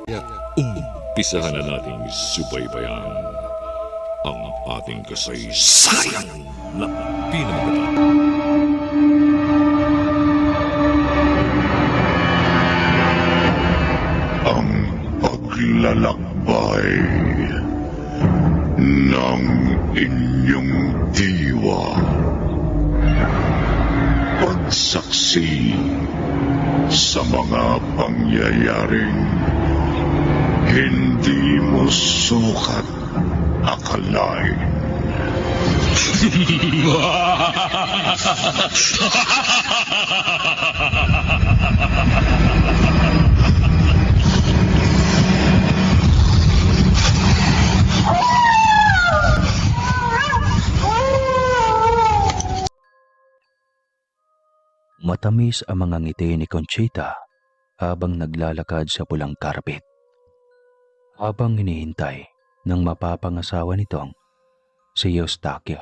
Umpisahan na nating subaybayan ang ating kasaysayan na pinamagatang. Ang paglalakbay ng inyong diwa. Pagsaksi sa mga pangyayaring hindi mo sukat akalain. Matamis ang mga ngiti ni Conchita habang naglalakad sa pulang karpet. Habang hinihintay ng mapapangasawa nitong si Eustaquio.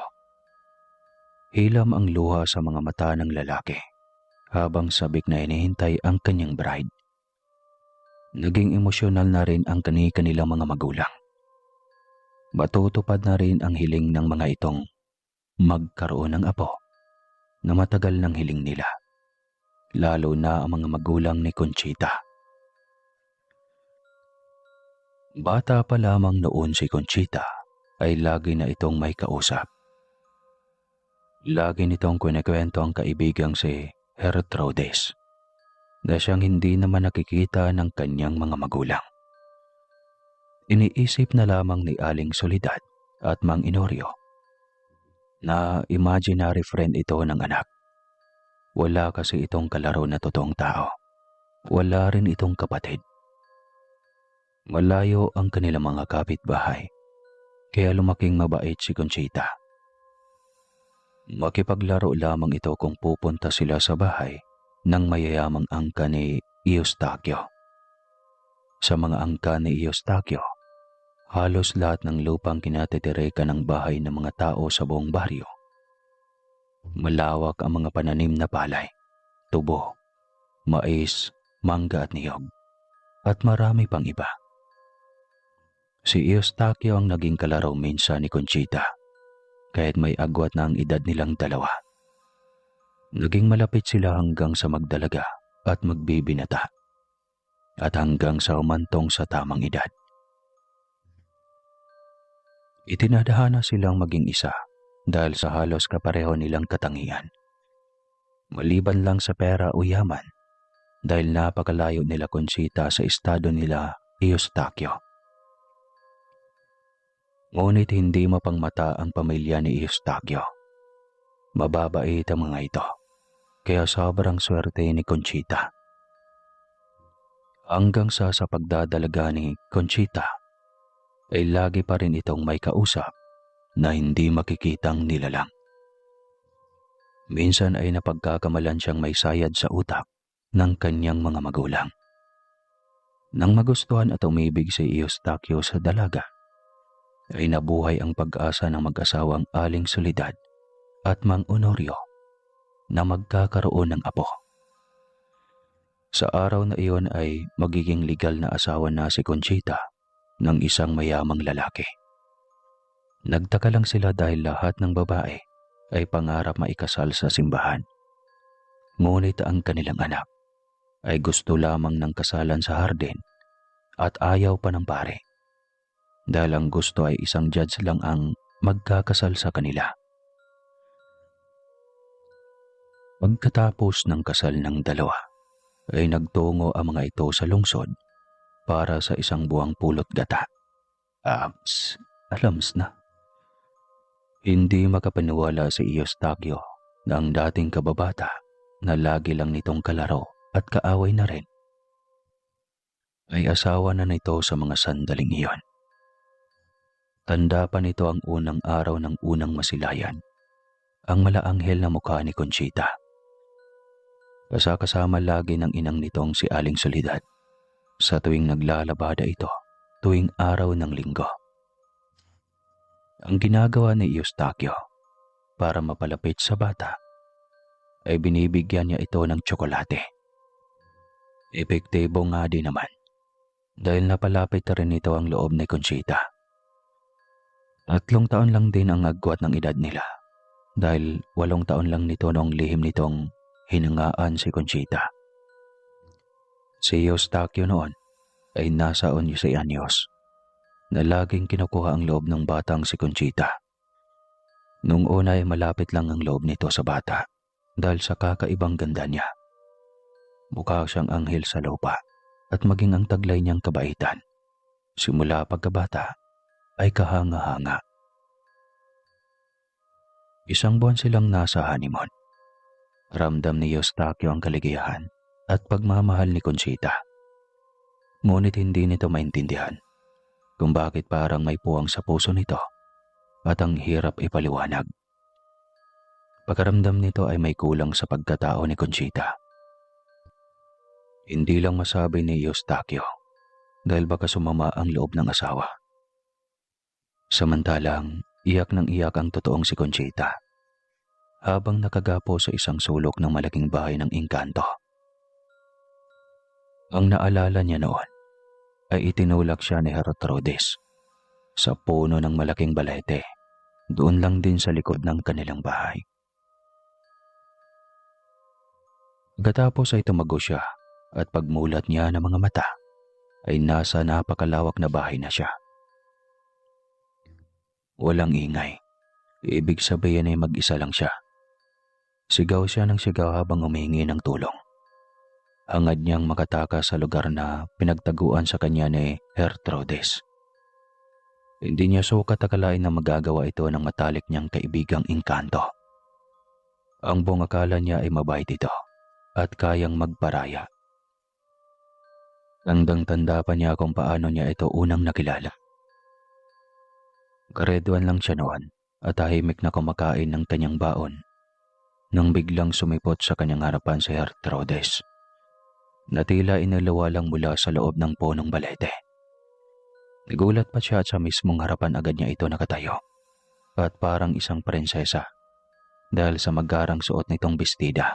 Hilam ang luha sa mga mata ng lalaki habang sabik na hinihintay ang kanyang bride. Naging emosyonal na rin ang kanilang mga magulang. Matutupad na rin ang hiling ng mga itong magkaroon ng apo na matagal ng hiling nila. Lalo na ang mga magulang ni Conchita. Bata pa lamang noon si Conchita ay lagi na itong may kausap. Lagi nitong kwento ang kaibigang si Gertrudes na siyang hindi naman nakikita ng kanyang mga magulang. Iniisip na lamang ni Aling Soledad at Mang Inorio na imaginary friend ito ng anak. Wala kasi itong kalaro na totoong tao. Wala rin itong kapatid. Malayo ang kanilang mga kapitbahay, kaya lumaking mabait si Conchita. Makipaglaro lamang ito kung pupunta sila sa bahay ng mayayamang angka ni Eustaquio. Sa mga angka ni Eustaquio, halos lahat ng lupang kinatitirikan ng bahay ng mga tao sa buong baryo. Malawak ang mga pananim na palay, tubo, mais, mangga at niyog, at marami pang iba. Si Eustaquio ang naging kalaro minsan ni Conchita, kahit may agwat na ang edad nilang dalawa. Naging malapit sila hanggang sa magdalaga at magbibinata, at hanggang sa umantong sa tamang edad. Itinadhana silang maging isa dahil sa halos kapareho nilang katangian. Maliban lang sa pera o yaman, dahil napakalayo nila Conchita sa estado nila Eustaquio. Ngunit hindi mapangmata ang pamilya ni Eustaquio. Mababait ang mga ito, kaya sobrang swerte ni Conchita. Hanggang sa pagdadalaga ni Conchita, ay lagi pa rin itong may kausap na hindi makikitang nilalang. Minsan ay napagkakamalan siyang may sayad sa utak ng kanyang mga magulang. Nang magustuhan at umibig si Eustaquio sa dalaga, ay nabuhay ang pag-asa ng mag-asawang Aling Soledad at Mang Honorio na magkakaroon ng apo. Sa araw na iyon ay magiging legal na asawa na si Conchita ng isang mayamang lalaki. Nagtaka lang sila dahil lahat ng babae ay pangarap maikasal sa simbahan. Ngunit ang kanilang anak ay gusto lamang ng kasalan sa hardin at ayaw pa ng pare. Dahil ang gusto ay isang judge lang ang magkakasal sa kanila. Pagkatapos ng kasal ng dalawa, ay nagtungo ang mga ito sa lungsod para sa isang buwang pulot gata. Alams na. Hindi makapaniwala si Eustaquio na ang dating kababata na lagi lang nitong kalaro at kaaway na rin ay asawa na nito sa mga sandaling iyon. Tanda pa nito ang unang araw ng unang masilayan, ang malaanghel na mukha ni Conchita. Kasama lagi ng inang nitong si Aling Soledad sa tuwing naglalabada ito tuwing araw ng linggo. Ang ginagawa ni Eustaquio para mapalapit sa bata ay binibigyan niya ito ng tsokolate. Epektibo nga din naman dahil napalapit na rin nito ang loob ni Conchita. 3 taon lang din ang agwat ng edad nila dahil 8 taon lang nito noong lihim nitong hinangaan si Conchita. Si Eustaquio noon ay nasa 11 anyos na laging kinukuha ang loob ng batang si Conchita. Nung una ay malapit lang ang loob nito sa bata dahil sa kakaibang ganda niya. Mukha siyang anghel sa lupa at maging ang taglay niyang kabaitan. Simula pagkabata ay kahanga-hanga. 1 buwan silang nasa honeymoon. Ramdam ni Eustaquio ang kaligayahan at pagmamahal ni Conchita. Ngunit hindi nito maintindihan kung bakit parang may puwang sa puso nito at ang hirap ipaliwanag. Pagkaramdam nito ay may kulang sa pagkatao ni Conchita. Hindi lang masabi ni Eustaquio dahil baka sumama ang loob ng asawa. Samantalang iyak ng iyak ang totoong si Conchita habang nakagapo sa isang sulok ng malaking bahay ng engkanto. Ang naalala niya noon ay itinulak siya ni Gertrudis sa puno ng malaking balete, doon lang din sa likod ng kanilang bahay. Pagkatapos ay tumago siya at pagmulat niya ng mga mata ay nasa napakalawak na bahay na siya. Walang ingay, ibig sabihin ay mag-isa lang siya. Sigaw siya ng sigaw habang humingi ng tulong. Hangad niyang makatakas sa lugar na pinagtaguan sa kanya ni Gertrudis. Hindi niya sukat akalain na magagawa ito ng matalik niyang kaibigang engkanto. Ang buong akala niya ay mabait ito at kayang magparaya. Tandang-tanda pa niya kung paano niya ito unang nakilala. Kareduan lang siya noon at tahimik na kumakain ng kanyang baon nang biglang sumipot sa kanyang harapan si Gertrudis na tila inalawa lang mula sa loob ng punong balete. Nagulat pa siya at sa mismong harapan agad niya ito nakatayo at parang isang prinsesa dahil sa magarang suot nitong bestida.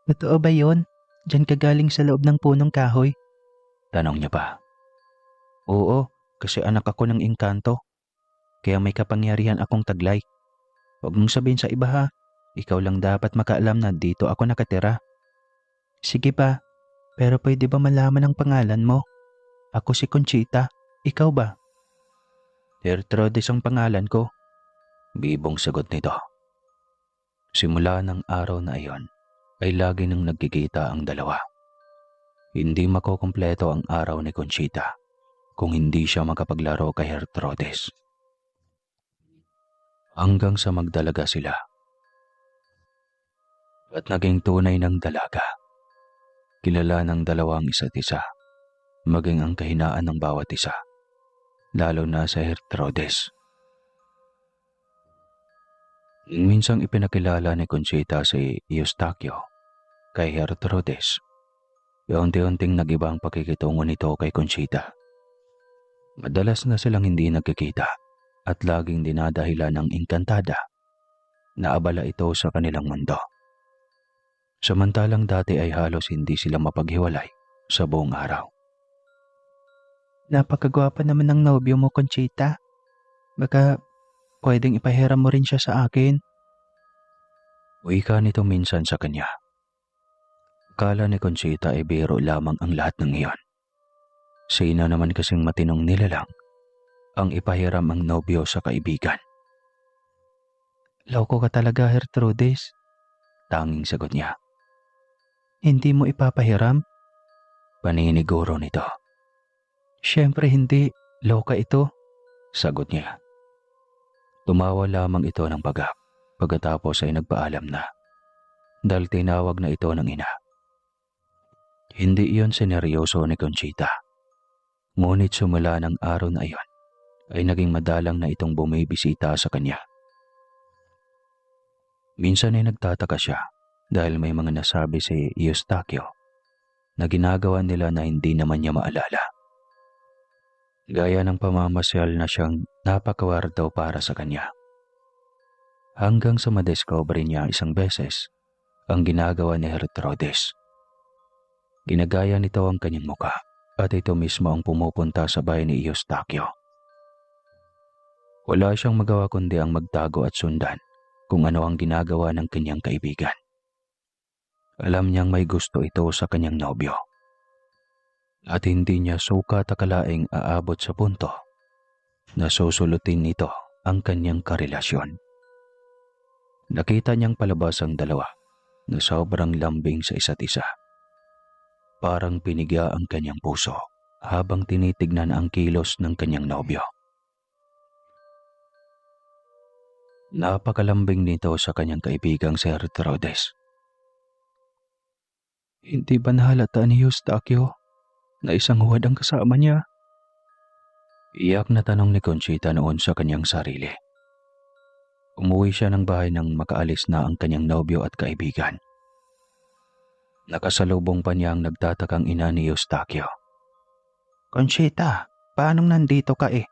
Totoo ba yun? Diyan ka galing sa loob ng punong kahoy? Tanong niya pa. Oo, kasi anak ako ng engkanto. Kaya may kapangyarihan akong taglay. Huwag mong sabihin sa iba ha. Ikaw lang dapat makaalam na dito ako nakatira. Sige pa, pero pwede ba malaman ang pangalan mo? Ako si Conchita. Ikaw ba? Gertrudis ang pangalan ko. Bibong sagot nito. Simula ng araw na iyon ay lagi nang nagkikita ang dalawa. Hindi makukumpleto ang araw ni Conchita kung hindi siya makapaglaro kay Gertrudis. Hanggang sa magdalaga sila. At naging tunay ng dalaga. Kilala ng dalawang isa't isa, maging ang kahinaan ng bawat isa, lalo na sa Gertrudis. Minsang ipinakilala ni Conchita si Eustaquio kay Gertrudis. Unti-unting nag-iba ang pakikitungo nito kay Conchita. Madalas na silang hindi nagkikita at laging dinadahilan ng engkantada na abala ito sa kanilang mundo. Samantalang dati ay halos hindi sila mapaghiwalay sa buong araw. Napakagwapa naman ng nobyo mo, Conchita. Baka pwedeng ipahiram mo rin siya sa akin. Wika nito minsan sa kanya. Akala ni Conchita ay biro lamang ang lahat ng iyon. Sino naman kasing matinong nilalang ang ipahiram ang nobyo sa kaibigan. Loko ka talaga, Gertrudis. Tanging sagot niya. Hindi mo ipapahiram? Paniniguro nito. Siyempre hindi. Loka ito. Sagot niya. Tumawa lamang ito ng pagap pagkatapos ay nagpaalam na dahil tinawag na ito ng ina. Hindi iyon sineryoso ni Conchita. Ngunit sumula ng araw na iyon ay naging madalang na itong bumibisita sa kanya. Minsan ay nagtataka siya dahil may mga nasabi si Eustaquio na ginagawa nila na hindi naman niya maalala. Gaya ng pamamasyal na siyang napakawardaw para sa kanya. Hanggang sa madiscover niya isang beses ang ginagawa ni Gertrudis Ginagaya nito ang kanyang muka at ito mismo ang pumupunta sa bahay ni Eustachio. Wala siyang magawa kundi ang magtago at sundan kung ano ang ginagawa ng kanyang kaibigan. Alam niyang may gusto ito sa kanyang nobyo at hindi niya sukat akalaing aabot sa punto na susulutin nito ang kanyang karelasyon. Nakita niyang palabas ang dalawa na sobrang lambing sa isa't isa. Parang piniga ang kanyang puso habang tinitignan ang kilos ng kanyang nobyo. Napakalambing nito sa kanyang kaibigang si Rhodes. Hindi ba nahalata ni Eustachio na isang huwad ang kasama niya? Iyak na tanong ni Conchita noon sa kanyang sarili. Umuwi siya ng bahay nang makaalis na ang kanyang nobyo at kaibigan. Nakasalubong pa niya ang nagtatakang ina ni Eustachio. Conchita, paanong nandito ka eh?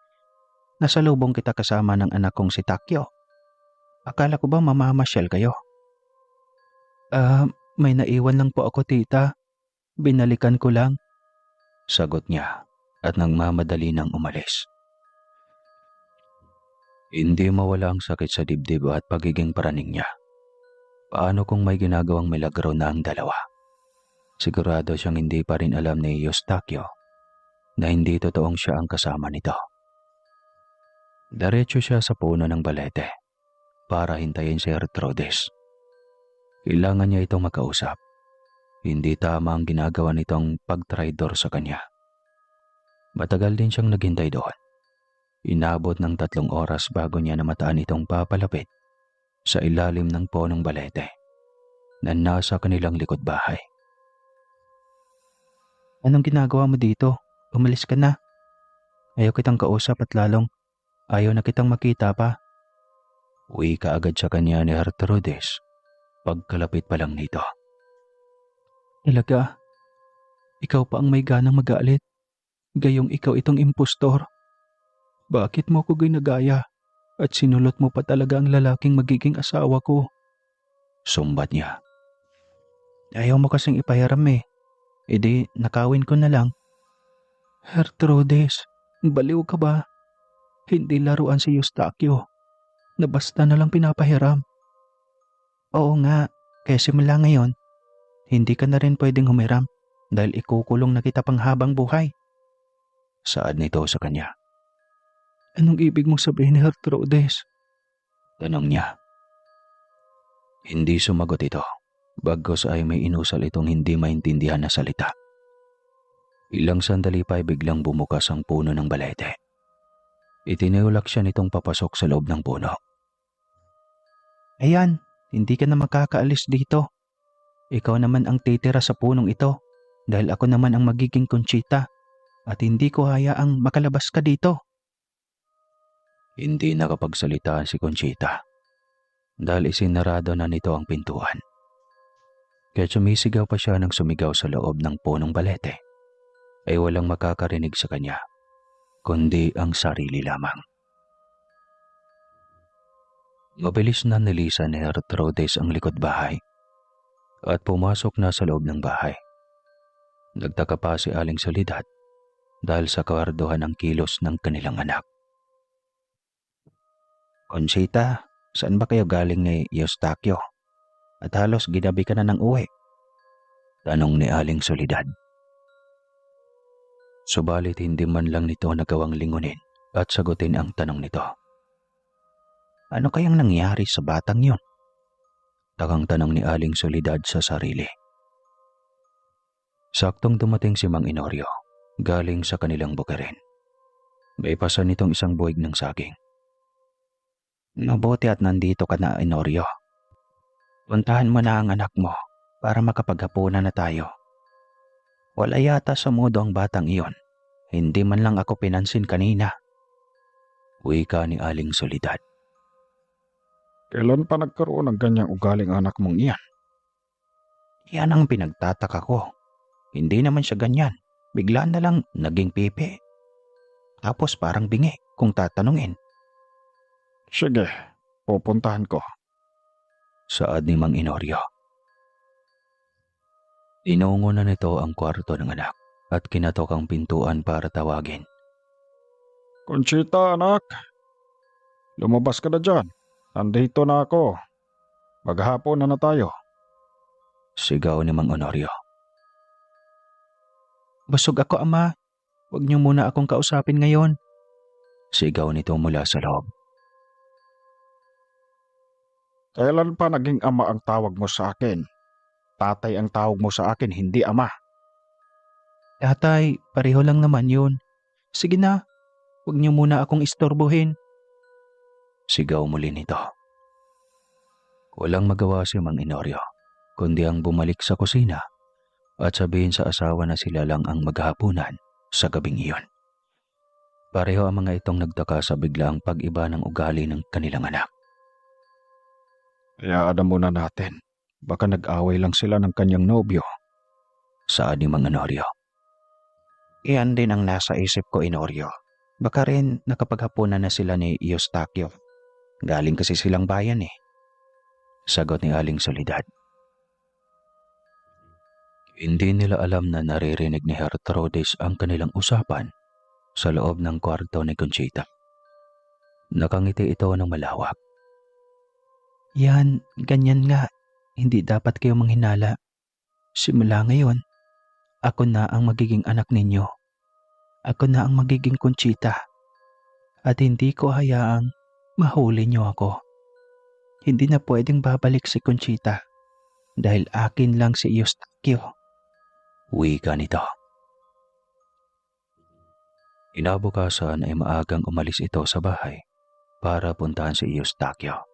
Nasalubong kita kasama ng anak kong si Takyo. Akala ko ba mamamasyal kayo? May naiwan lang po ako, tita. Binalikan ko lang. Sagot niya at nagmamadali nang umalis. Hindi mawala ang sakit sa dibdib at pagiging paraning niya. Paano kung may ginagawang milagro na ang dalawa? Sigurado siyang hindi pa rin alam ni Eustachio na hindi totoong siya ang kasama nito. Diretso siya sa puno ng balete para hintayin si Rhodes. Kailangan niya itong makausap. Hindi tama ang ginagawa nitong pagtraidor sa kanya. Matagal din siyang naghintay doon. Inabot ng 3 oras bago niya namataan itong papalapit sa ilalim ng punong balete na nasa kanilang likod bahay. Anong ginagawa mo dito? Umalis ka na. Ayaw kitang kausap at lalong ayaw na kitang makita pa. Uwi ka agad sa kanya ni Rhodes pagkalapit pa lang nito. Talaga? Ikaw pa ang may ganang magalit? Gayong ikaw itong impostor? Bakit mo ko ginagaya at sinulot mo pa talaga ang lalaking magiging asawa ko? Sumbat niya. Ayaw mo kasing ipahiram eh. E di nakawin ko na lang. Rhodes, baliw ka ba? Hindi laruan si Eustachio na basta na lang pinapahiram. Oo nga, kaya simula ngayon, hindi ka na rin pwedeng humiram dahil ikukulong na kita pang habang buhay. Saad nito sa kanya. Anong ibig mong sabihin ni Rhodes? Tanong niya. Hindi sumagot ito, bagkus ay may inusal itong hindi maintindihan na salita. Ilang sandali pa ay biglang bumukas ang puno ng balete. Itinulak siya nitong papasok sa loob ng puno. Ayan, hindi ka na makakaalis dito. Ikaw naman ang titira sa punong ito dahil ako naman ang magiging Conchita at hindi ko hayaang makalabas ka dito. Hindi nakapagsalita si Conchita dahil isinarado na nito ang pintuan. Kaya sumisigaw pa siya ng sumigaw sa loob ng punong balete ay walang makakarinig sa kanya kundi ang sarili lamang. Mabilis na nilisan ni Rhodes ang likod bahay at pumasok na sa loob ng bahay. Nagtaka pa si Aling Soledad dahil sa kawarduhan ng kilos ng kanilang anak. Conchita, saan ba kayo galing ni Eustachio? At halos ginabi ka na ng uwi. Tanong ni Aling Soledad. Subalit hindi man lang nito nagawang lingunin at sagutin ang tanong nito. Ano kayang nangyari sa batang yun? Takang tanong ni Aling Soledad sa sarili. Saktong dumating si Mang Inorio galing sa kanilang bukirin. May pasan nitong isang buwig ng saging. Mabuti at nandito ka na, Inorio. Puntahan mo na ang anak mo para makapaghapunan na tayo. Wala yata sa modo ang batang iyon. Hindi man lang ako pinansin kanina. Wika ni Aling Soledad. Kailan pa nagkaroon ng ganyang ugaling anak mong iyan? Yan ang pinagtataka ko. Hindi naman siya ganyan. Bigla na lang naging pipi. Tapos parang bingi kung tatanungin. Sige, pupuntahan ko. Saad ni Mang Inorio. Inungo na nito ang kwarto ng anak at kinatok ang pintuan para tawagin. Conchita, anak. Lumabas ka na dyan. Nandito na ako. Maghapon na tayo. Sigaw ni Mang Honorio. Busog ako, Ama. Huwag niyo muna akong kausapin ngayon. Sigaw nito mula sa loob. Kailan pa naging ama ang tawag mo sa akin? Tatay ang tawag mo sa akin, hindi ama. Tatay, pareho lang naman yun. Sige na, huwag niyo muna akong istorbohin. Sigaw muli nito. Walang magawa si Mang Inorio, kundi ang bumalik sa kusina at sabihin sa asawa na sila lang ang maghahapunan sa gabing iyon. Pareho ang mga itong nagtaka sa biglaang pag-iba ng ugali ng kanilang anak. Hayaan na muna natin. Baka nag-away lang sila ng kanyang nobyo. Saad ni Mang Inorio. Iyan din ang nasa isip ko, Inorio. Baka rin nakapaghapunan na sila ni Eustachio. Galing kasi silang bayan eh. Sagot ni Aling Soledad. Hindi nila alam na naririnig ni Gertrudis ang kanilang usapan sa loob ng kwarto ni Conchita. Nakangiti ito ng malawak. Yan, ganyan nga. Hindi dapat kayo manghinala. Simula ngayon, ako na ang magiging anak ninyo. Ako na ang magiging Conchita. At hindi ko hayaang mahuli niyo ako. Hindi na pwedeng babalik si Conchita dahil akin lang si Eustachio. Wika nito. Inabukasan ay maagang umalis ito sa bahay para puntahan si Eustachio.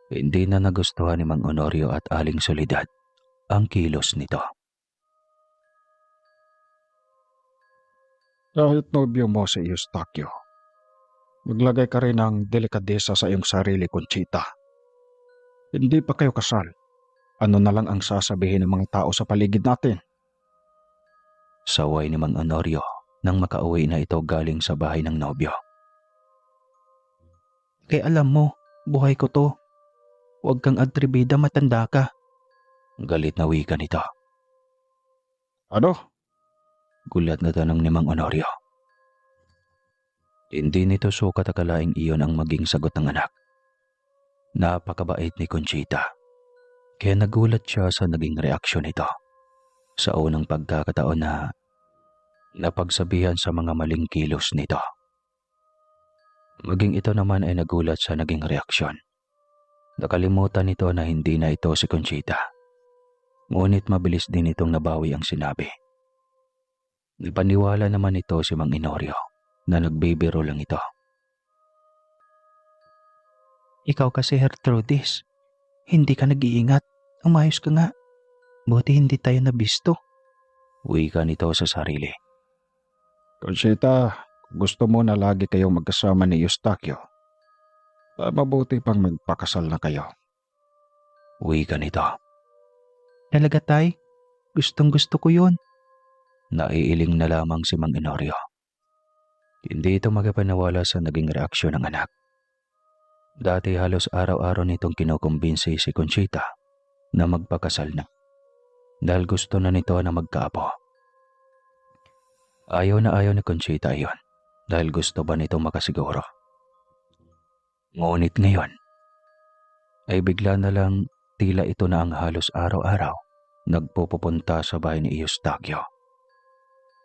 Hindi na nagustuhan ni Mang Honorio at Aling Soledad ang kilos nito. Kahit nobyo mo si Eustachio, maglagay ka rin ng delikadesa sa iyong sarili, Conchita. Hindi pa kayo kasal. Ano na lang ang sasabihin ng mga tao sa paligid natin? Saway ni Mang Honorio nang makauwi na ito galing sa bahay ng nobyo. Kaya alam mo, buhay ko to. Huwag kang atribida, matanda ka. Galit na wika nito. Ano? Gulat na tanong ni Mang Honorio. Hindi nito sukat akalaing iyon ang maging sagot ng anak. Napakabait ni Conchita. Kaya nagulat siya sa naging reaksyon nito. Sa unang pagkakataon na napagsabihan sa mga maling kilos nito. Maging ito naman ay nagulat sa naging reaksyon. Nakalimutan nito na hindi na ito si Conchita. Ngunit mabilis din itong nabawi ang sinabi. Napaniwala naman ito si Mang Inorio na nagbibiro lang ito. Ikaw kasi, Gertrudis. Hindi ka nag-iingat. Umayos ka nga. Buti hindi tayo nabisto. Wika nito sa sarili. Conchita, gusto mo na lagi kayong magkasama ni Eustachio. Mabuti pang magpakasal na kayo. Wika nito. Talaga, tay? Gustong gusto ko yun. Naiiling na lamang si Mang Inorio. Hindi ito magpanawala sa naging reaksyon ng anak. Dati halos araw-araw nitong kinukumbinsi si Conchita na magpakasal na dahil gusto na nito na magkaapo. Ayaw na ayaw ni Conchita iyon dahil gusto ba nito makasiguro. Ngunit ngayon ay bigla na lang tila ito na ang halos araw-araw nagpupunta sa bahay ni Eustachio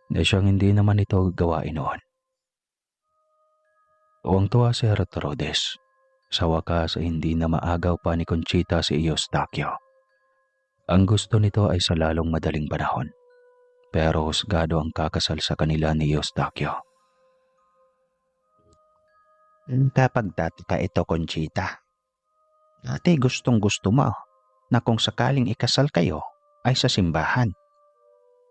na siyang hindi naman ito gawain noon. Tuwang-tuwa si Gertrudis. Sa wakas ay hindi na maagaw pa ni Conchita si Eustachio. Ang gusto nito ay sa lalong madaling panahon. Pero husgado ang kakasal sa kanila ni Eustachio. Kapag dati ka ito, Conchita. Dati gustong gusto mo na kung sakaling ikasal kayo ay sa simbahan.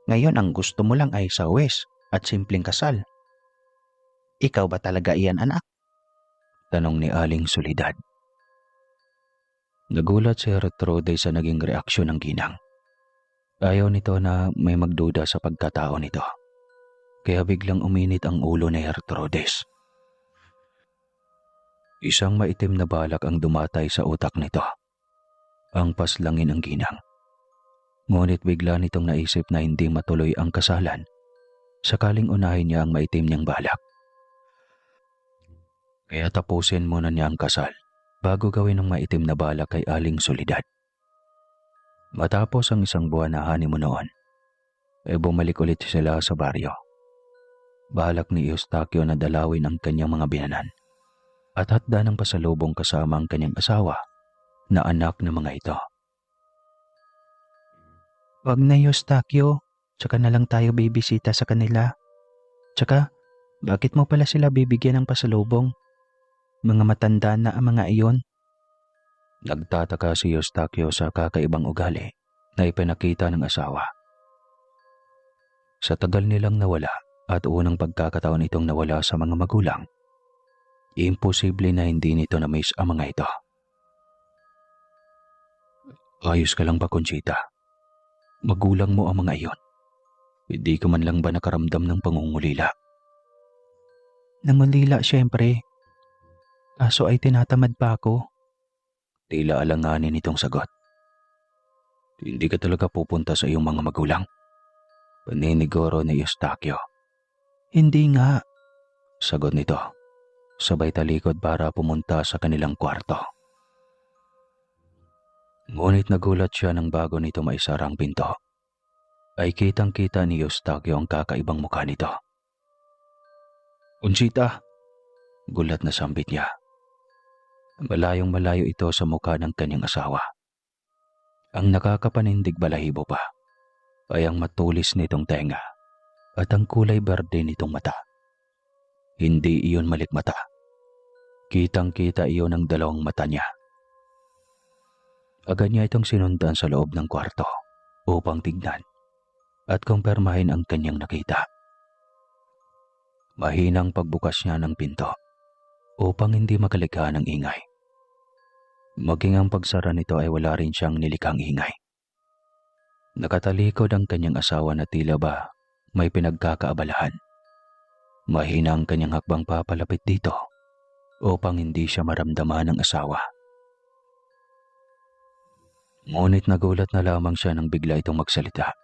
Ngayon ang gusto mo lang ay sa huwes at simpleng kasal. Ikaw ba talaga iyan, anak? Tanong ni Aling Soledad. Nagulat si Gertrudis sa naging reaksyon ng ginang. Ayaw nito na may magduda sa pagkatao nito. Kaya biglang uminit ang ulo ni Gertrudis. Isang maitim na balak ang dumatay sa utak nito. Ang paslangin ang ginang. Ngunit bigla nitong naisip na hindi matuloy ang kasalan sakaling unahin niya ang maitim niyang balak. Kaya tapusin muna niya ang kasal bago gawin ng maitim na balak kay Aling Soledad. Matapos ang isang buwan na honeymoon noon, bumalik ulit sila sa baryo. Balak ni Eustaquio na dalawin ang kanyang mga biyanan at hatda ng pasalubong kasama ang kanyang asawa na anak ng mga ito. Wag na, Eustaquio. Tsaka na lang tayo bibisita sa kanila. Tsaka, bakit mo pala sila bibigyan ng pasalubong? Mga matanda na ang mga iyon. Nagtataka si Eustaquio sa kakaibang ugali na ipinakita ng asawa. Sa tagal nilang nawala at unang pagkakataon itong nawala sa mga magulang, imposible na hindi nito na-miss ang mga ito. Ayos ka lang ba, Conchita? Magulang mo ang mga iyon. Hindi ka man lang ba nakaramdam ng pangungulila? Nangulila syempre. Kaso ay tinatamad pa ako. Tila alanganin itong sagot. Hindi ka talaga pupunta sa iyong mga magulang? Paniniguro ni Eustaquio. Hindi nga. Sagot nito, sabay talikod para pumunta sa kanilang kwarto. Ngunit nagulat siya nang bago nito maisara ang pinto. Ay kitang-kita ni Eustaquio ang kakaibang mukha nito. Conchita! Gulat na sambit niya. Malayong malayo ito sa mukha ng kanyang asawa. Ang nakakapanindig balahibo pa ay ang matulis nitong tenga at ang kulay berde nitong mata. Hindi iyon malikmata. Kitang-kita iyon ang dalawang mata niya. Agad niya itong sinundan sa loob ng kwarto upang tignan at kumpirmahin ang kanyang nakita. Mahinang pagbukas niya ng pinto upang hindi makalikha ng ingay. Maging ang pagsara nito ay wala rin siyang nilikhang ingay. Nakatalikod ang kanyang asawa na tila ba may pinagkakaabalahan. Mahina ang kanyang hakbang papalapit dito upang hindi siya maramdaman ng asawa. Ngunit nagulat na lamang siya nang bigla itong magsalita.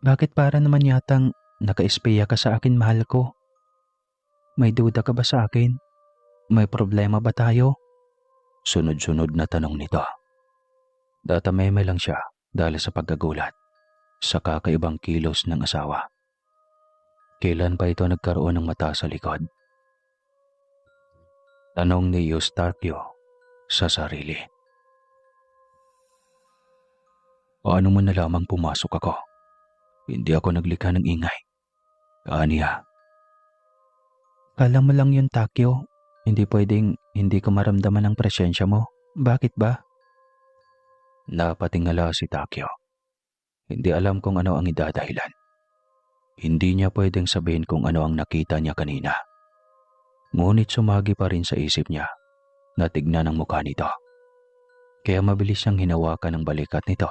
Bakit para naman yatang naka-espiya ka sa akin, mahal ko? May duda ka ba sa akin? May problema ba tayo? Sunod-sunod na tanong nito. Datameme lang siya dahil sa pagkagulat sa kakaibang kilos ng asawa. Kailan pa ito nagkaroon ng mata sa likod? Tanong ni Eustaquio sa sarili. Paano mo nalamang pumasok ako? Hindi ako naglikha ng ingay. Aniya. Kala mo lang yun, Takyo. Hindi pwedeng hindi ko maramdaman ang presensya mo. Bakit ba? Napatingala si Takyo. Hindi alam kung ano ang idadahilan. Hindi niya pwedeng sabihin kung ano ang nakita niya kanina. Ngunit sumagi pa rin sa isip niya na tignan ang mukha nito. Kaya mabilis siyang hinawakan ng balikat nito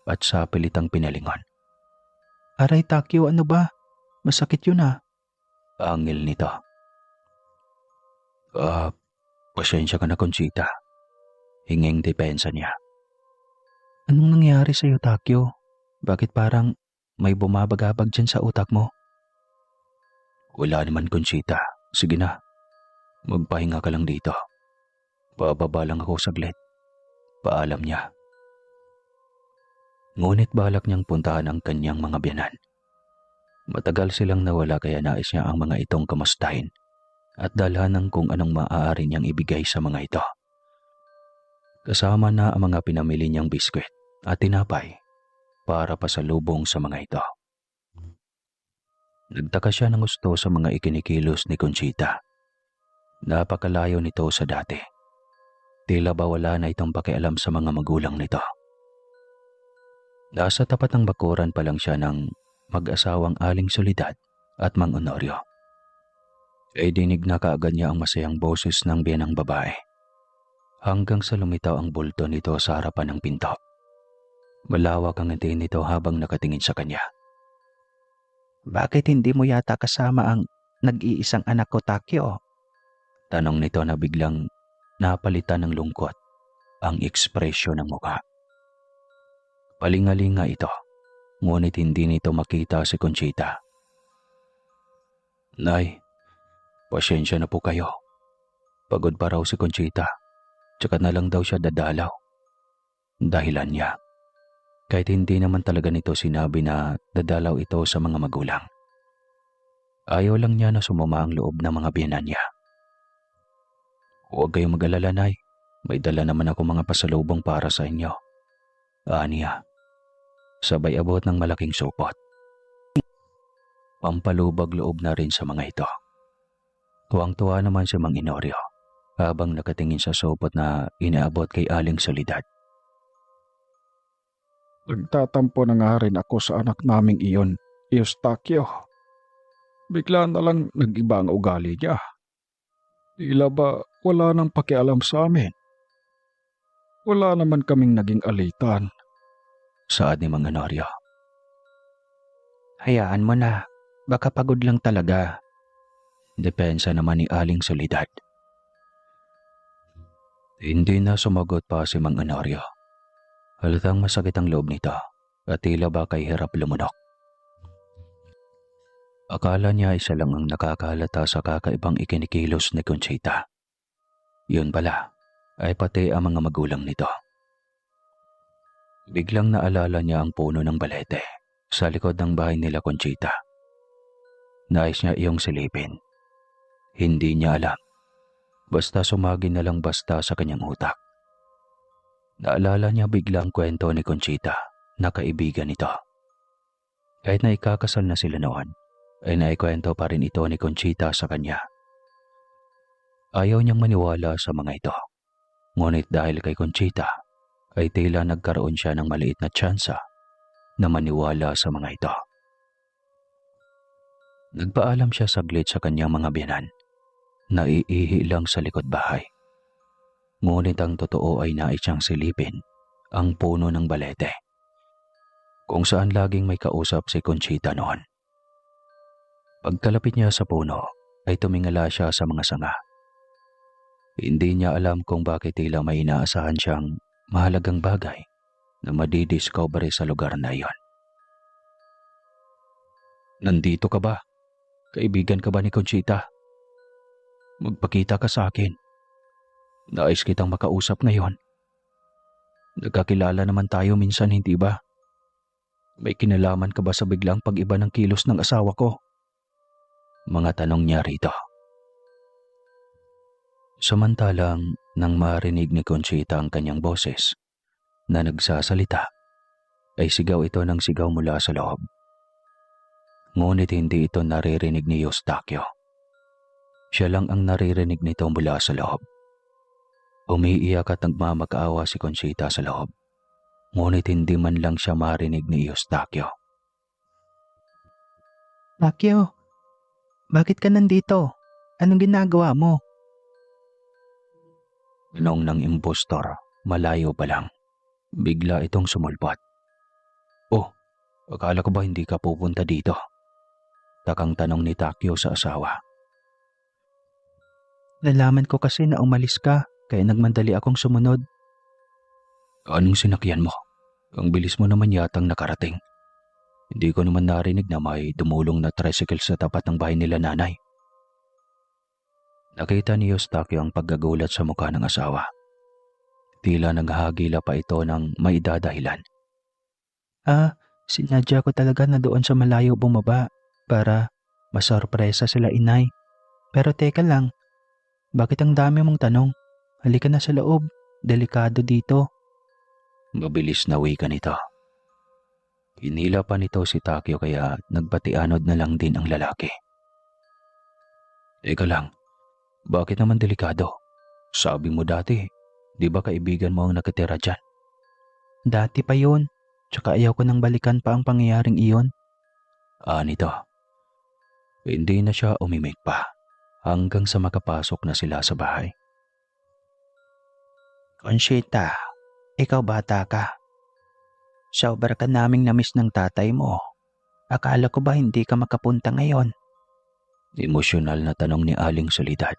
at sa pilitang pinalingon. Aray, Takyo, ano ba? Masakit yun ah. Angil nito. Pasensya ka na, Conchita. Hinging depensa niya. Anong nangyari sa'yo, Takyo? Bakit parang may bumabagabag dyan sa utak mo? Wala naman, Conchita. Sige na. Magpahinga ka lang dito. Bababa lang ako saglit. Paalam niya. Ngunit balak niyang puntahan ang kanyang mga biyanan. Matagal silang nawala kaya nais niya ang mga itong kamustahin at dalhan ng kung anong maaari niyang ibigay sa mga ito. Kasama na ang mga pinamili niyang biskwit at tinapay para pasalubong sa mga ito. Nagtaka siya ng gusto sa mga ikinikilos ni Conchita. Napakalayo nito sa dati. Tila ba wala na itong pakialam sa mga magulang nito. Nasa tapat ng bakuran pa lang siya ng mag-asawang Aling Soledad at Mang Honorio. Ay dinig na kaagad niya ang masayang boses ng biyanang babae. Hanggang sa lumitaw ang bulto nito sa harapan ng pinto. Malawak ang ngiti nito habang nakatingin sa kanya. Bakit hindi mo yata kasama ang nag-iisang anak ko, Takyo? Tanong nito na biglang napalitan ng lungkot ang ekspresyon ng mukha. Palingalinga ito, ngunit hindi nito makita si Conchita. Nay, pasensya na po kayo. Pagod pa raw si Conchita, tsaka na lang daw siya dadalaw. Dahilan niya, kahit hindi naman talaga nito sinabi na dadalaw ito sa mga magulang. Ayaw lang niya na sumama ang loob ng mga biyenan niya. Huwag kayong mag-alala, Nay. May dala naman ako mga pasalubong para sa inyo. Aniya, sabay abot ng malaking supot. Pampalubag loob na rin sa mga ito. Tuwang-tuwa naman si Mang Inorio habang nakatingin sa supot na inaabot kay Aling Soledad. Nagtatampo na nga rin ako sa anak naming iyon, Eustachio. Bigla na lang nag-iba ang ugali niya. Tila ba wala nang pakialam sa amin? Wala naman kaming naging alitan. Saad ni Mang Inorio. Hayaan mo na. Baka pagod lang talaga. Depensa naman ni Aling Soledad. Hindi na sumagot pa si Mang Inorio. Halatang masakit ang loob nito at tila ba kay hirap lumunok. Akala niya isa lang ang nakakahalata sa kakaibang ikinikilos ni Conchita. Yun pala ay pati ang mga magulang nito. Biglang naalala niya ang puno ng balete sa likod ng bahay nila Conchita. Nais niya iyong silipin. Hindi niya alam. Basta sumagi na lang basta sa kanyang utak. Naalala niya biglang kwento ni Conchita na kaibigan nito. Kahit na ikakasal na sila noon, ay naikwento pa rin ito ni Conchita sa kanya. Ayaw niyang maniwala sa mga ito. Ngunit dahil kay Conchita, ay tila nagkaroon siya ng maliit na tsansa na maniwala sa mga ito. Nagpaalam siya saglit sa kanyang mga biyenan. Naiihi lang sa likod bahay. Ngunit ang totoo ay nais siyang silipin ang puno ng balete, kung saan laging may kausap si Conchita noon. Pagkalapit niya sa puno, ay tumingala siya sa mga sanga. Hindi niya alam kung bakit tila may inaasahan siyang mahalagang bagay na madidiscover sa lugar na iyon. Nandito ka ba? Kaibigan ka ba ni Conchita? Magpakita ka sa akin. Nais kitang makausap ngayon. Nagkakilala naman tayo minsan, hindi ba? May kinalaman ka ba sa biglang pag-iba ng kilos ng asawa ko? Mga tanong niya rito. Samantalang nang marinig ni Conchita ang kanyang boses na nagsasalita, ay sigaw ito ng sigaw mula sa loob. Ngunit hindi ito naririnig ni Eustachio. Siya lang ang naririnig nito mula sa loob. Umiiyak at nagmamakaawa si Conchita sa loob. Ngunit hindi man lang siya marinig ni Eustachio. Takyo, bakit ka nandito? Anong ginagawa mo? Noong ng impostor, malayo pa lang, bigla itong sumulpot. Oh, akala ko ba hindi ka pupunta dito? Takang tanong ni Takyo sa asawa. Nalaman ko kasi na umalis ka, kaya nagmandali akong sumunod. Anong sinakyan mo? Ang bilis mo naman yatang nakarating. Hindi ko naman narinig na may dumulong na tricycle sa tapat ng bahay nila nanay. Nakita ni Eustachio ang paggagulat sa mukha ng asawa. Tila naghahagila pa ito ng may dadahilan. Sinadya ko talaga na doon sa malayo bumaba para masorpresa sila inay. Pero teka lang, bakit ang dami mong tanong? Halika na sa loob, delikado dito. Mabilis na wika nito. Hinila pa nito si Takyo kaya nagbatianod na lang din ang lalaki. Teka lang, bakit naman delikado? Sabi mo dati, di ba kaibigan mo ang nakatira dyan? Dati pa yun, tsaka ayaw ko nang balikan pa ang pangyayaring iyon. Nito. Hindi na siya umimik pa hanggang sa makapasok na sila sa bahay. Conchita, ikaw bata ka. Sobra ka naming namiss ng tatay mo. Akala ko ba hindi ka makapunta ngayon? Emosyonal na tanong ni Aling Soledad.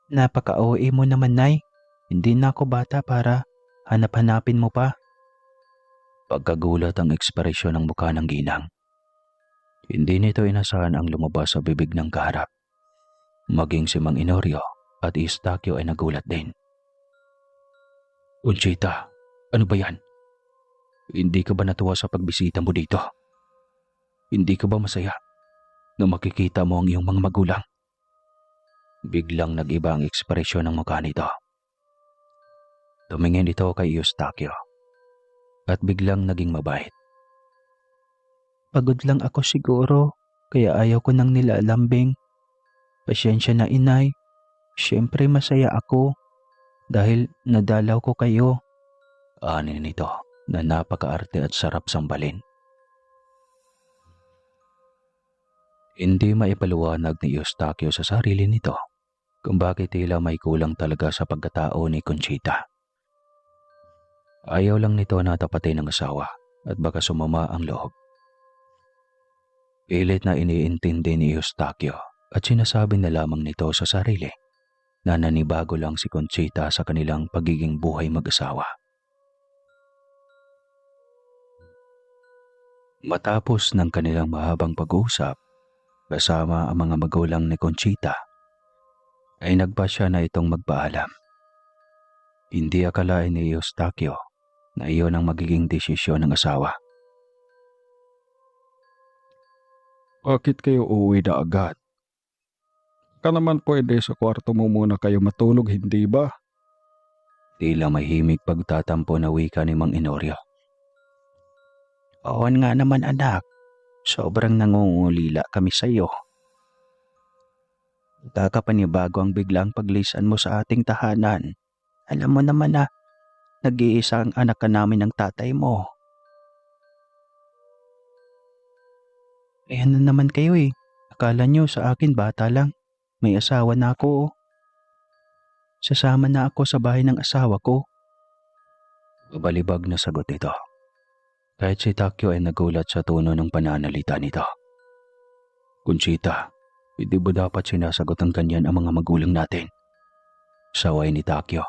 Napaka-OA mo naman, Nay. Hindi na ako bata para hanap-hanapin mo pa. Pagkagulat ang ekspresyon ng mukha ng ginang. Hindi nito inasahan ang lumabas sa bibig ng kaharap. Maging si Mang Inorio at Eustaquio ay nagulat din. Conchita, ano ba yan? Hindi ka ba natuwa sa pagbisita mo dito? Hindi ka ba masaya na makikita mo ang iyong mga magulang? Biglang nag-iba ang ekspresyon ng mukha nito. Tumingin ito kay Eustaquio at biglang naging mabait. Pagod lang ako siguro, kaya ayaw ko nang nilalambing. Pasyensya na inay, siyempre masaya ako dahil nadalaw ko kayo. Anin nito na napakaarte at sarap sambalin. Hindi maipaliwanag ni Eustaquio sa sarili nito kung bakit tila may kulang talaga sa pagkatao ni Conchita. Ayaw lang nito na tapatin ng asawa at baka sumama ang loob. Pilit na iniintindi ni Eustaquio at sinasabi na lamang nito sa sarili na nanibago lang si Conchita sa kanilang pagiging buhay mag-asawa. Matapos ng kanilang mahabang pag-uusap kasama ang mga magulang ni Conchita, ay nagpasya na itong magpaalam. Hindi akalain ni Eustaquio na iyon ang magiging desisyon ng asawa. Bakit kayo uuwi na agad? Ka naman pwede sa kwarto mo muna kayo matulog, hindi ba? Tila may himig pagtatampo na wika ni Mang Inorio. Oo nga naman anak, sobrang nangungulila kami sa iyo. Kakapanibago ang biglang paglisan mo sa ating tahanan. Alam mo naman na nag-iisa ang anak ka namin ng tatay mo. Ayan na naman kayo eh. Akala nyo sa akin bata lang. May asawa na ako oh. Sasama na ako sa bahay ng asawa ko. Balibag na sagot ito. Kahit si Takyo ay nagulat sa tono ng pananalita nito. Conchita, hindi ba dapat sinasagot ang ganyan ang mga magulang natin? Saway ni Takyo.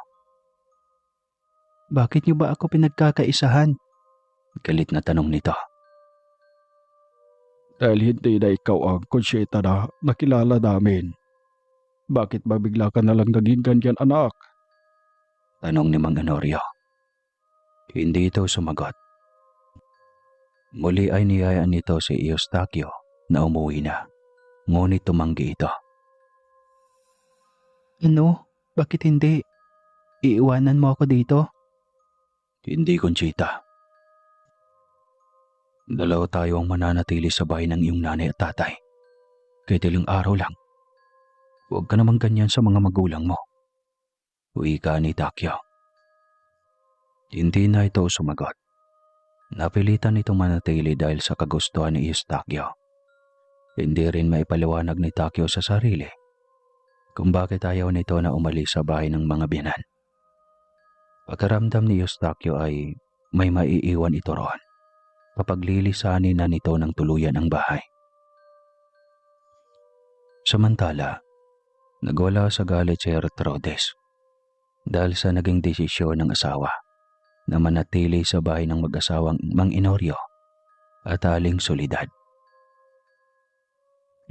Bakit nyo ba ako pinagkakaisahan? Galit na tanong nito. Dahil hindi na ikaw ang Conchita na nakilala namin. Bakit ba bigla ka nalang naging ganyan, anak? Tanong ni Mang Inorio. Hindi ito sumagot. Muli ay niyayaan nito si Eustaquio na umuwi na. Ngunit tumanggi ito. Ano? Bakit hindi? Iiwanan mo ako dito? Hindi, Conchita. Dalawa tayo ang mananatili sa bahay ng iyong nanay at tatay. Kahit ilang araw lang. Huwag ka namang ganyan sa mga magulang mo. Wika ni Takyo. Hindi na ito sumagot. Napilitan itong manatili dahil sa kagustuhan ni Eustaquio. Hindi rin maipaliwanag ni Takyo sa sarili kung bakit ayaw nito na umalis sa bahay ng mga biyanan. Pagkaramdam ni Eustaquio ay may maiiwan ito roon. Papaglilisanin na nito ng tuluyan ang bahay. Samantala, nagwala sa galit si Gertrudes dahil sa naging desisyon ng asawa na manatili sa bahay ng mag-asawang Mang Inorio at Aling Soledad.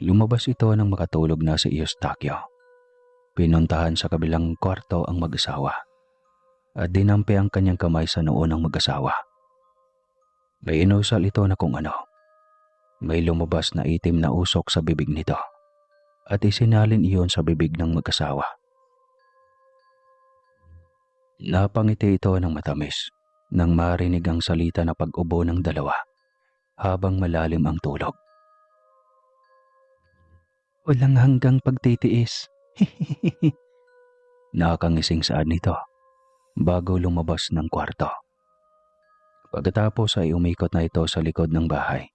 Lumabas ito nang makatulog na si Eustaquio. Pinuntahan sa kabilang kwarto ang mag-asawa at dinampi ang kanyang kamay sa noo ng mag-asawa. May inusal ito na kung ano. May lumabas na itim na usok sa bibig nito at isinalin iyon sa bibig ng mag-asawa. Napangiti ito ng matamis nang marinig ang salita na pag-ubo ng dalawa habang malalim ang tulog. Walang hanggang pagtitiis. Nakakangising saad nito bago lumabas ng kwarto. Pagkatapos ay umikot na ito sa likod ng bahay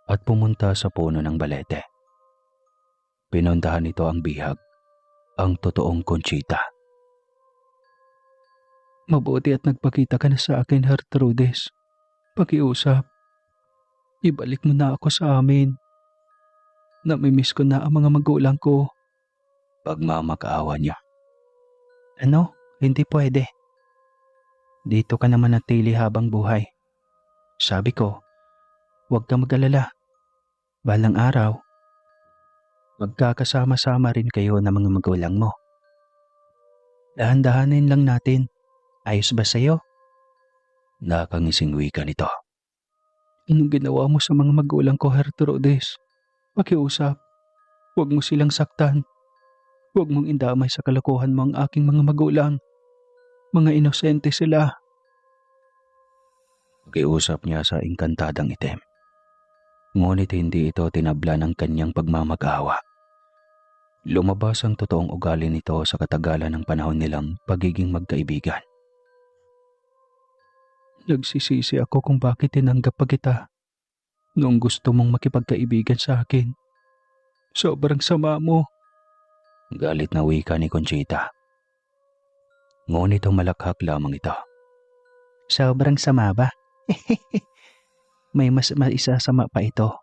at pumunta sa puno ng balete. Pinuntahan nito ang bihag, ang totoong Conchita. Mabuti at nagpakita ka na sa akin, Gertrudes. Pakiusap. Ibalik mo na ako sa amin. Namimiss ko na ang mga magulang ko. Pagmamakaawa niya. Ano? Hindi pwede. Dito ka naman natili habang buhay. Sabi ko, huwag kang mag-alala. Balang araw, magkakasama-sama rin kayo ng mga magulang mo. Dahan-dahanin lang natin. Ayos ba sa'yo? Nakangising wika nito. Anong ginawa mo sa mga magulang ko, Gertrudes? Pakiusap. Huwag mo silang saktan. Huwag mong indamay sa kalokohan mo ang aking mga magulang. Mga inosente sila. Pakiusap niya sa engkantadang itim. Ngunit hindi ito tinabla ng kanyang pagmamag-awa. Lumabas ang totoong ugali nito sa katagalan ng panahon nilang pagiging magkaibigan. Nagsisisi ako kung bakit tinanggap pa kita noong gusto mong makipagkaibigan sa akin. Sobrang sama mo. Galit na wika ni Conchita. Ngunit humalakhak lamang ito. Sobrang sama ba? May mas maisasama pa ito.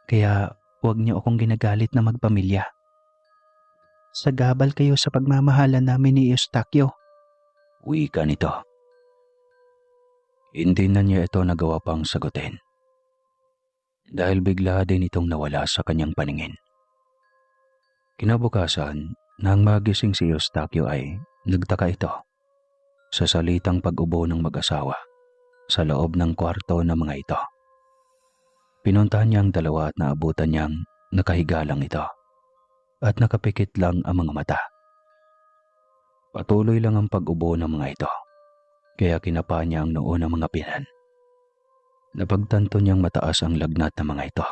Kaya huwag niyo akong ginagalit na magpamilya. Sagabal kayo sa pagmamahalan namin ni Eustachio. Wika nito. Hindi na niya ito nagawa pang sagutin. Dahil bigla din itong nawala sa kanyang paningin. Kinabukasan, nang magising si Eustachio ay nagtaka ito sa salitang pag-ubo ng mag-asawa sa loob ng kwarto ng mga ito. Pinuntahan niya ang dalawa at naabutan niyang nakahiga lang ito at nakapikit lang ang mga mata. Patuloy lang ang pag-ubo ng mga ito, kaya kinapa niya ang noo ng mga pinan. Napagtanto niyang mataas ang lagnat ng mga ito.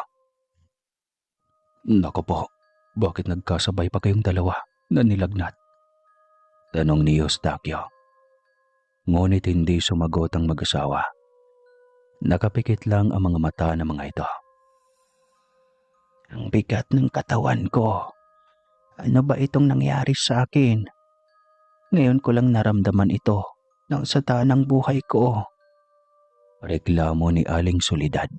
Nako po, bakit nagkasabay pa kayong dalawa na nilagnat? Tanong ni Eustachio. Ngunit hindi sumagot ang mag-asawa. Nakapikit lang ang mga mata ng mga ito. Ang bigat ng katawan ko. Ano ba itong nangyari sa akin? Ngayon ko lang naramdaman ito nang sa tanang buhay ko. Reklamo ni Aling Soledad.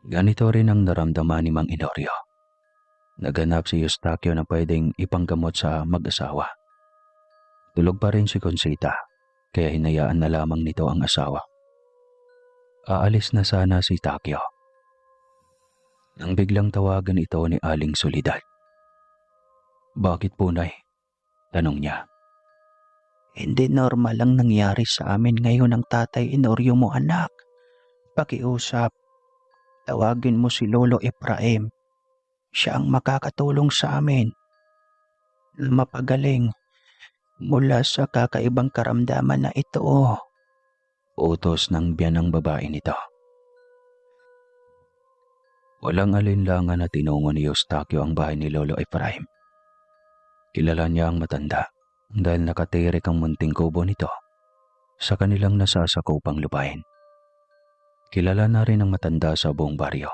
Ganito rin ang naramdaman ni Mang Inorio. Naganap si Eustachio na pwedeng ipanggamot sa mag-asawa. Tulog pa rin si Conchita, kaya hinayaan na lamang nito ang asawa. Aalis na sana si Takyo nang biglang tawagan ito ni Aling Soledad. Bakit po, Nay? Tanong niya. Hindi normal lang nangyari sa amin ngayon ng Tatay Inorio mo, anak. Pakiusap. Tawagin mo si Lolo Efraim. Siya ang makakatulong sa amin na mapagaling mula sa kakaibang karamdaman na ito. Utos ng biyanang babae nito. Walang alinlangan na tinungo ni Eustachio ang bahay ni Lolo Efraim. Kilala niya ang matanda dahil nakatirik ang munting kubo nito sa kanilang nasasakupang lupain. Kilala na rin ang matanda sa buong baryo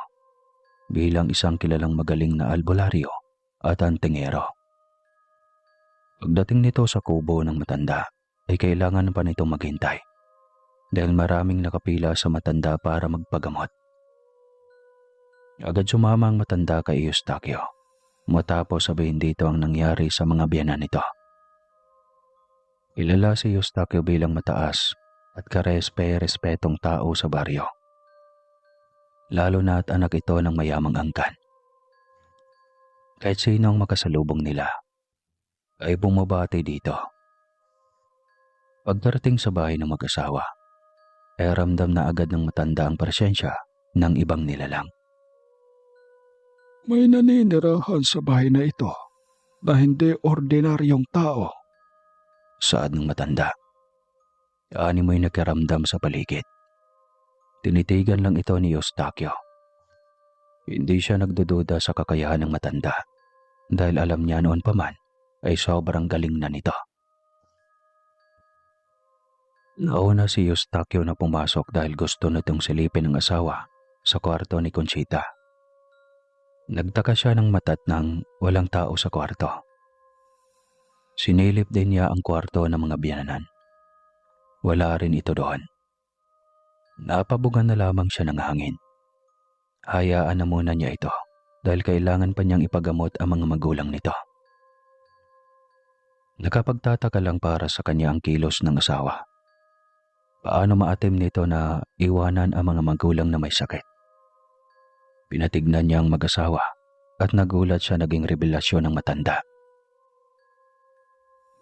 bilang isang kilalang magaling na albularyo at antingero. Pagdating nito sa kubo ng matanda ay kailangan pa nito maghintay dahil maraming nakapila sa matanda para magpagamot. Agad sumama ang matanda kay Eustachio matapos sabihin dito ang nangyari sa mga biyanan nito. Kilala si Eustachio bilang mataas at karespe-respetong tao sa baryo. Lalo na at anak ito ng mayamang angkan. Kahit sino ang makasalubong nila ay bumabati dito. Pagdating sa bahay ng mag-asawa, ay ramdam na agad ng matanda ang presensya ng ibang nilalang. May naninirahan sa bahay na ito na hindi ordinaryong tao. Saad ng matanda. Animoy nagkaramdam sa paligid. Tinitigan lang ito ni Eustachio. Hindi siya nagdududa sa kakayahan ng matanda dahil alam niya noon pa man ay sobrang galing na nito. Nauna si Eustachio na pumasok dahil gusto nitong silipin ng asawa sa kwarto ni Conchita. Nagtaka siya ng matat nang walang tao sa kwarto. Sinilip din niya ang kwarto ng mga biyanan. Wala rin ito doon. Napabugan na lamang siya ng hangin. Hayaan na muna niya ito dahil kailangan pa niyang ipagamot ang mga magulang nito. Nakapagtataka lang para sa kanya ang kilos ng asawa. Paano maatim nito na iwanan ang mga magulang na may sakit? Pinatignan niya ang mag-asawa at nagulat siya naging revelasyon ng matanda.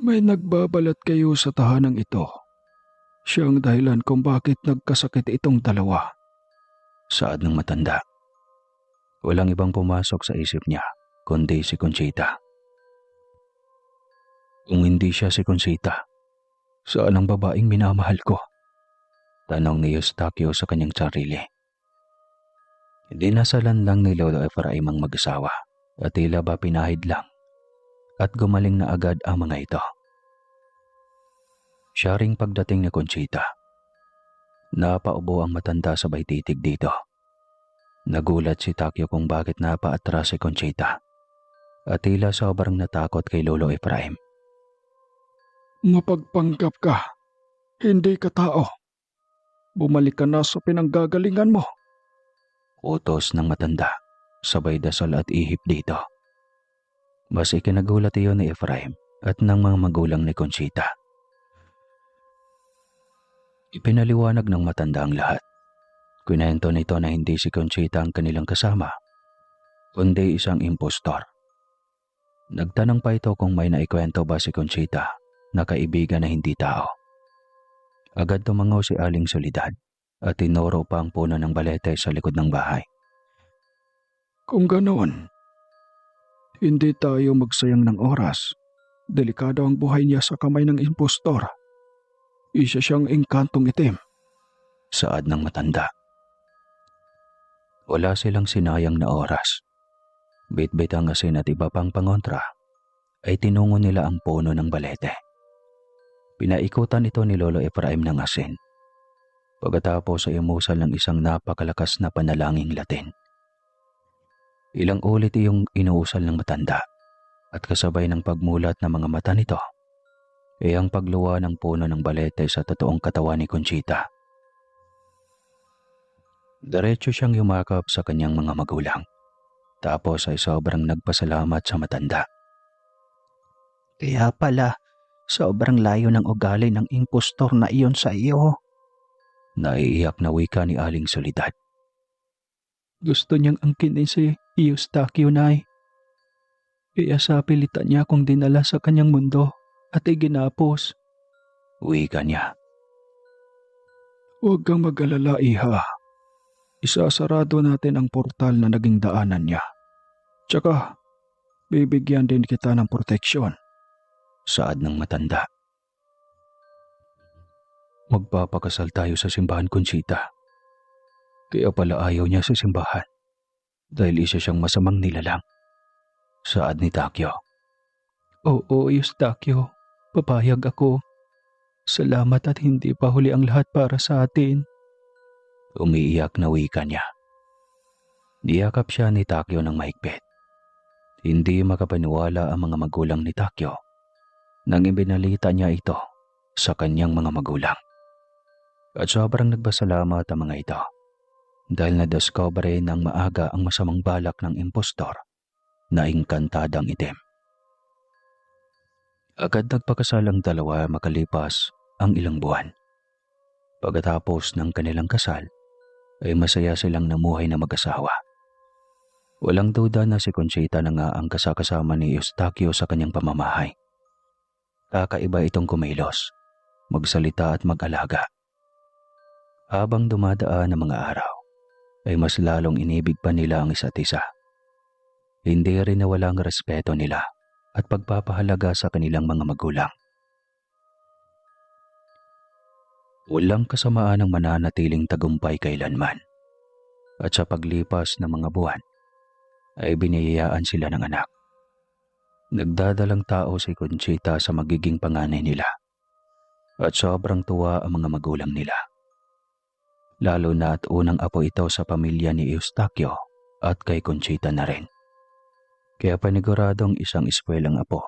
May nagbabalat kayo sa tahanang ito. Siya ang dahilan kung bakit nagkasakit itong dalawa. Saad ng matanda. Walang ibang pumasok sa isip niya kundi si Conchita. Kung hindi siya si Conchita, saan ang babaeng minamahal ko? Tanong ni Eustaquio sa kanyang sarili. Dinasalan lang ni Lolo Efraim ang mag-asawa at tila ba pinahid lang at gumaling na agad ang mga ito. Siya ring pagdating ni Conchita. Napaubo ang matanda sabay titig dito. Nagulat si Takyo kung bakit napaatras si Conchita at tila sobrang natakot kay Lolo Efraim. Mapagpanggap ka. Hindi ka tao. Bumalik ka na sa pinanggagalingan mo. Utos ng matanda, sabay dasal at ihip dito. Mas ikinagulat iyon ni Efraim at ng mga magulang ni Conchita. Ipinaliwanag ng matanda ang lahat. Kwento nito na hindi si Conchita ang kanilang kasama, kundi isang impostor. Nagtanong pa ito kung may naikwento ba si Conchita na kaibigan na hindi tao. Agad tumango si Aling Soledad at tinuro pa ang puno ng balete sa likod ng bahay. Kung ganoon, hindi tayo magsayang ng oras. Delikado ang buhay niya sa kamay ng impostor. Isa siyang engkantong itim. Saad ng matanda. Wala silang sinayang na oras. Bit-bit ang asin at iba pang pangontra ay tinungo nila ang puno ng balete. Pinaikutan ito ni Lolo Efraim ng asin. Pagkatapos ay umusal ng isang napakalakas na panalangin Latin. Ilang ulit iyong inuusal ng matanda at kasabay ng pagmulat ng mga mata nito ay ang pagluwa ng puno ng balete sa totoong katawan ni Conchita. Diretso siyang yumakap sa kanyang mga magulang. Tapos ay sobrang nagpasalamat sa matanda. Kaya pala, sobrang layo ng ugali ng impostor na iyon sa iyo. Naiiyak na wika ni Aling Soledad. Gusto niyang angkinin si Eustaquio, Nay. Kaya sa pilitan niya akong dinala sa kanyang mundo at iginapos. Wika niya. Huwag kang mag-alala, iha. Isasarado natin ang portal na naging daanan niya. Tsaka, bibigyan din kita ng proteksyon. Saad ng matanda. Magpapakasal tayo sa simbahan, Conchita. Kaya pala ayaw niya sa simbahan dahil isa siyang masamang nilalang. Saad ni Takyo. Oo, Eustaquio. Papayag ako. Salamat at hindi pa huli ang lahat para sa atin. Umiiyak na wika niya. Niyakap siya ni Takyo ng mahigpit. Hindi makapaniwala ang mga magulang ni Takyo nang ibinalita niya ito sa kanyang mga magulang. At sobrang nagpasalamat ang mga ito dahil na-discover ng maaga ang masamang balak ng impostor na engkantadang itim. Agad nagpakasal ang dalawa makalipas ang ilang buwan. Pagkatapos ng kanilang kasal, ay masaya silang namuhay na mag-asawa. Walang duda na si Conchita na nga ang kasakasama ni Eustaquio sa kanyang pamamahay. Kakaiba itong kumilos, magsalita at mag-alaga. Habang dumadaan ang mga araw, ay mas lalong inibig pa nila ang isa't isa. Hindi rin nawala ang respeto nila at pagpapahalaga sa kanilang mga magulang. Walang kasamaan ang mananatiling tagumpay kailanman. At sa paglipas ng mga buwan, ay biniyayaan sila ng anak. Nagdadalang tao si Conchita sa magiging panganay nila. At sobrang tuwa ang mga magulang nila. Lalo na at unang apo ito sa pamilya ni Eustaquio at kay Conchita na rin. Kaya paniguradong isang eskwelang apo.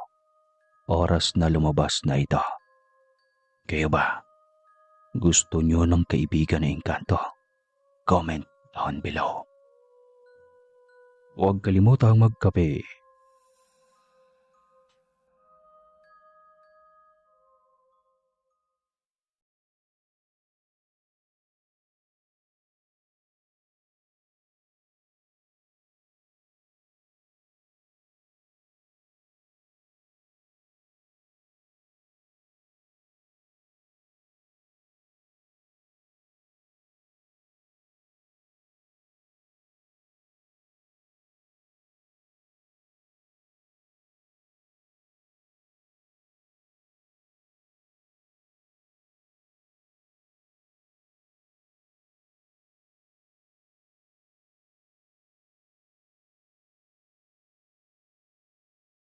Oras na lumabas na ito. Kayo ba? Gusto nyo ng kaibigan na engkanto? Comment down below. Huwag kalimutang magkape